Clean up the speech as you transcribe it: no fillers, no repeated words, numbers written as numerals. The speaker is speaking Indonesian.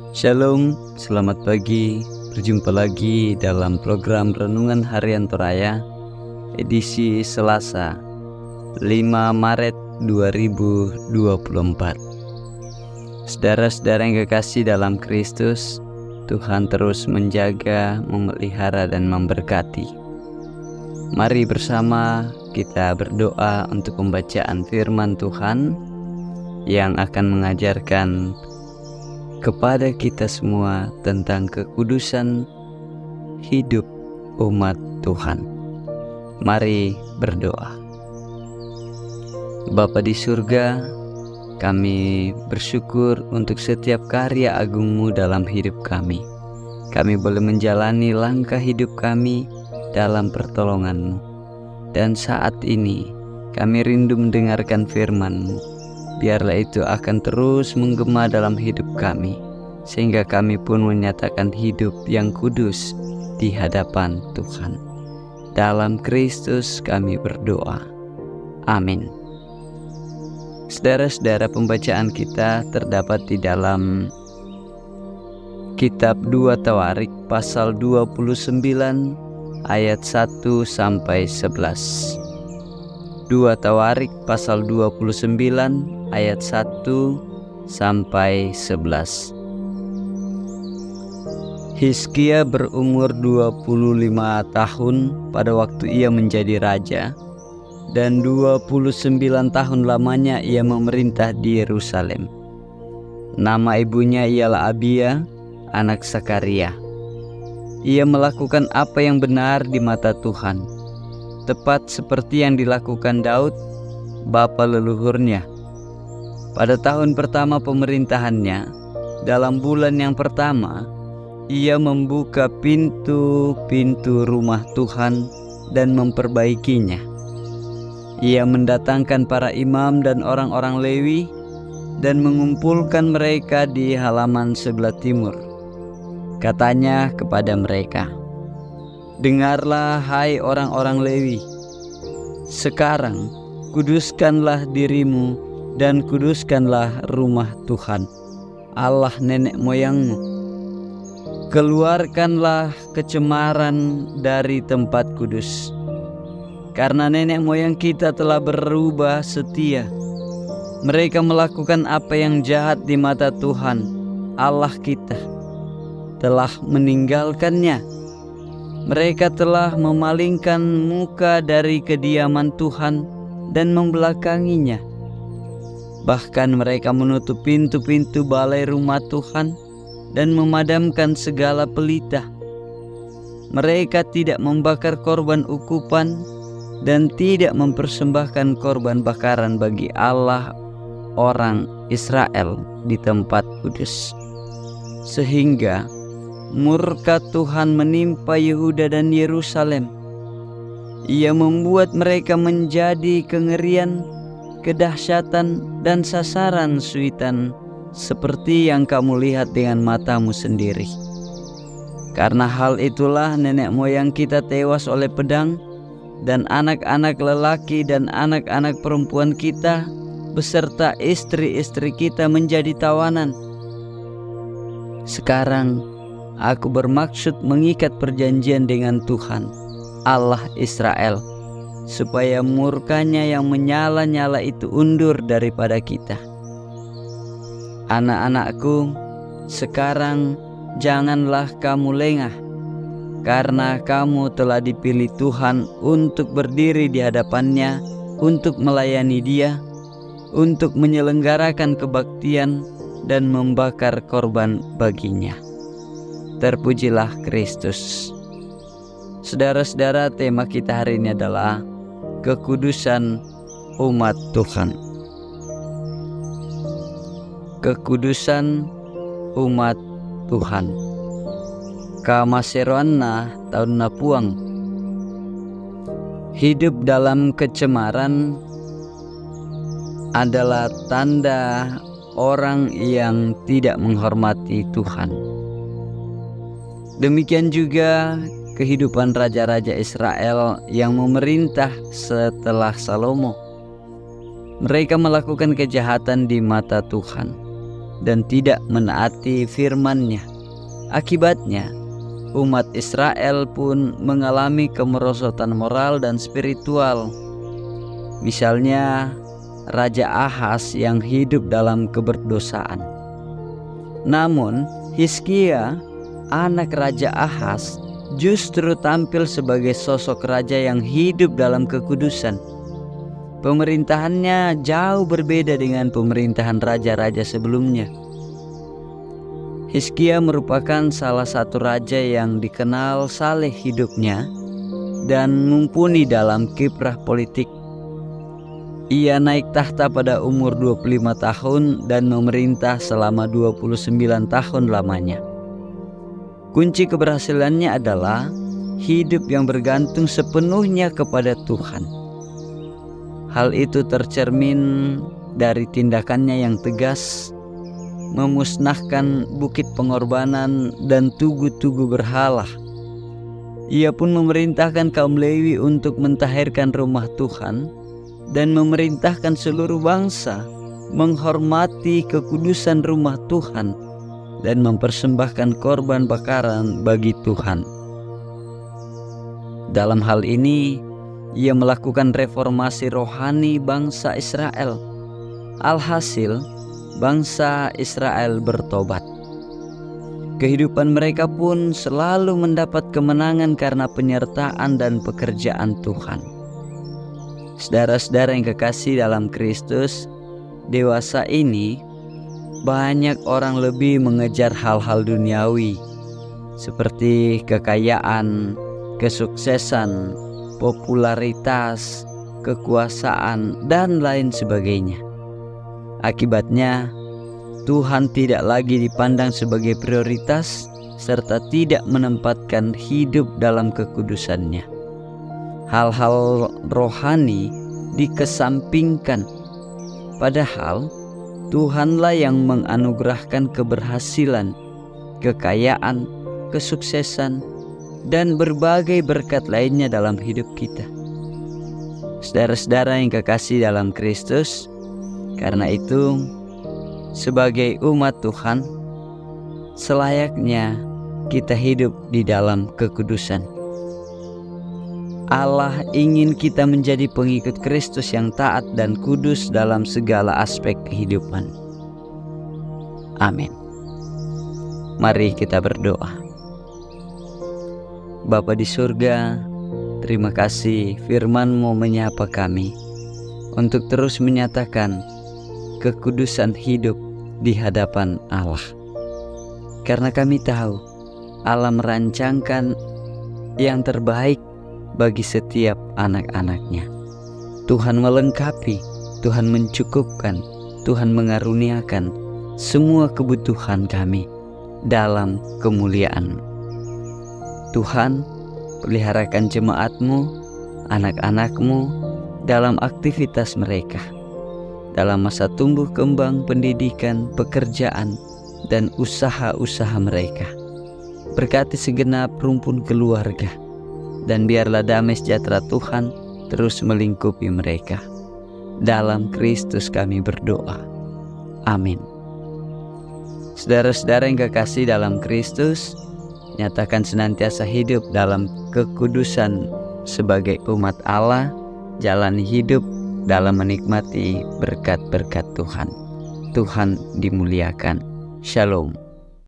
Shalom, selamat pagi. Berjumpa lagi dalam program Renungan Harian Toraya, edisi Selasa, 5 Maret 2024. Saudara-saudara yang kekasih dalam Kristus, Tuhan terus menjaga, memelihara, dan memberkati. Mari bersama kita berdoa untuk pembacaan firman Tuhan yang akan mengajarkan kepada kita semua tentang kekudusan hidup umat Tuhan. Mari berdoa. Bapa di surga, kami bersyukur untuk setiap karya agung-Mu dalam hidup kami. Kami boleh menjalani langkah hidup kami dalam pertolongan-Mu. Dan saat ini kami rindu mendengarkan firman-Mu. Biarlah itu akan terus menggema dalam hidup kami, sehingga kami pun menyatakan hidup yang kudus di hadapan Tuhan. Dalam Kristus kami berdoa. Amin. Saudara-saudara, pembacaan kita terdapat di dalam Kitab 2 Tawarik pasal 29 ayat 1 sampai 11. 2 Tawarik pasal 29 ayat 1 sampai 11. Hizkia berumur 25 tahun pada waktu ia menjadi raja, dan 29 tahun lamanya ia memerintah di Yerusalem. Nama ibunya ialah Abia, anak Sakaria. Ia melakukan apa yang benar di mata Tuhan, tepat seperti yang dilakukan Daud, bapa leluhurnya. Pada tahun pertama pemerintahannya, dalam bulan yang pertama, ia membuka pintu-pintu rumah Tuhan dan memperbaikinya. Ia mendatangkan para imam dan orang-orang Lewi dan mengumpulkan mereka di halaman sebelah timur. Katanya kepada mereka, "Dengarlah, hai orang-orang Lewi, sekarang kuduskanlah dirimu dan kuduskanlah rumah Tuhan, Allah nenek moyangmu. Keluarkanlah kecemaran dari tempat kudus, karena nenek moyang kita telah berubah setia. Mereka melakukan apa yang jahat di mata Tuhan, Allah kita, telah meninggalkannya. Mereka telah memalingkan muka dari kediaman Tuhan dan membelakanginya. Bahkan mereka menutup pintu-pintu balai rumah Tuhan dan memadamkan segala pelita. Mereka tidak membakar korban ukupan dan tidak mempersembahkan korban bakaran bagi Allah orang Israel di tempat kudus. Sehingga murka Tuhan menimpa Yehuda dan Yerusalem. Ia membuat mereka menjadi kengerian, kedahsyatan, dan sasaran suitan, seperti yang kamu lihat dengan matamu sendiri. Karena hal itulah nenek moyang kita tewas oleh pedang, dan anak-anak lelaki dan anak-anak perempuan kita beserta istri-istri kita menjadi tawanan. Sekarang aku bermaksud mengikat perjanjian dengan Tuhan, Allah Israel, supaya murkanya yang menyala-nyala itu undur daripada kita. Anak-anakku, sekarang janganlah kamu lengah, karena kamu telah dipilih Tuhan untuk berdiri di hadapannya, untuk melayani Dia, untuk menyelenggarakan kebaktian dan membakar korban baginya. Terpujilah Kristus. Saudara-saudara, tema kita hari ini adalah kekudusan umat Tuhan. Kekudusan umat Tuhan. Kamaseroanna tahun napuang. Hidup dalam kecemaran adalah tanda orang yang tidak menghormati Tuhan. Demikian juga kehidupan raja-raja Israel yang memerintah setelah Salomo. Mereka melakukan kejahatan di mata Tuhan. dan tidak menaati firman-Nya. Akibatnya, umat Israel pun mengalami kemerosotan moral dan spiritual. Misalnya, Raja Ahaz yang hidup dalam keberdosaan. Namun, Hizkia, anak Raja Ahaz, justru tampil sebagai sosok raja yang hidup dalam kekudusan. Pemerintahannya jauh berbeda dengan pemerintahan raja-raja sebelumnya. Hizkia merupakan salah satu raja yang dikenal saleh hidupnya dan mumpuni dalam kiprah politik. Ia naik tahta pada umur 25 tahun dan memerintah selama 29 tahun lamanya. Kunci keberhasilannya adalah hidup yang bergantung sepenuhnya kepada Tuhan. Hal itu tercermin dari tindakannya yang tegas, memusnahkan bukit pengorbanan dan tugu-tugu berhala. Ia pun memerintahkan kaum Lewi untuk mentahirkan rumah Tuhan dan memerintahkan seluruh bangsa menghormati kekudusan rumah Tuhan dan mempersembahkan korban bakaran bagi Tuhan. Dalam hal ini, ia melakukan reformasi rohani bangsa Israel. Alhasil, bangsa Israel bertobat. Kehidupan mereka pun selalu mendapat kemenangan karena penyertaan dan pekerjaan Tuhan. Saudara-saudara yang kekasih dalam Kristus, dewasa ini banyak orang lebih mengejar hal-hal duniawi seperti kekayaan, kesuksesan, popularitas, kekuasaan, dan lain sebagainya. Akibatnya, Tuhan tidak lagi dipandang sebagai prioritas serta tidak menempatkan hidup dalam kekudusannya. Hal-hal rohani dikesampingkan, padahal Tuhanlah yang menganugerahkan keberhasilan, kekayaan, kesuksesan, dan berbagai berkat lainnya dalam hidup kita. Saudara-saudara yang kekasih dalam Kristus, karena itu, sebagai umat Tuhan, selayaknya kita hidup di dalam kekudusan. Allah ingin kita menjadi pengikut Kristus yang taat dan kudus dalam segala aspek kehidupan. Amin. Mari kita berdoa. Bapa di surga, terima kasih firman-Mu menyapa kami untuk terus menyatakan kekudusan hidup di hadapan Allah. Karena kami tahu Allah merancangkan yang terbaik bagi setiap anak-anaknya. Tuhan melengkapi, Tuhan mencukupkan, Tuhan mengaruniakan semua kebutuhan kami dalam kemuliaan. Tuhan, peliharakan jemaat-Mu, anak-anak-Mu dalam aktivitas mereka, dalam masa tumbuh kembang pendidikan, pekerjaan, dan usaha-usaha mereka. Berkati segenap rumpun keluarga, dan biarlah damai sejahtera Tuhan terus melingkupi mereka. Dalam Kristus kami berdoa. Amin. Saudara-saudara yang kekasih dalam Kristus, nyatakan senantiasa hidup dalam kekudusan sebagai umat Allah, jalani hidup dalam menikmati berkat-berkat Tuhan. Tuhan dimuliakan. Shalom.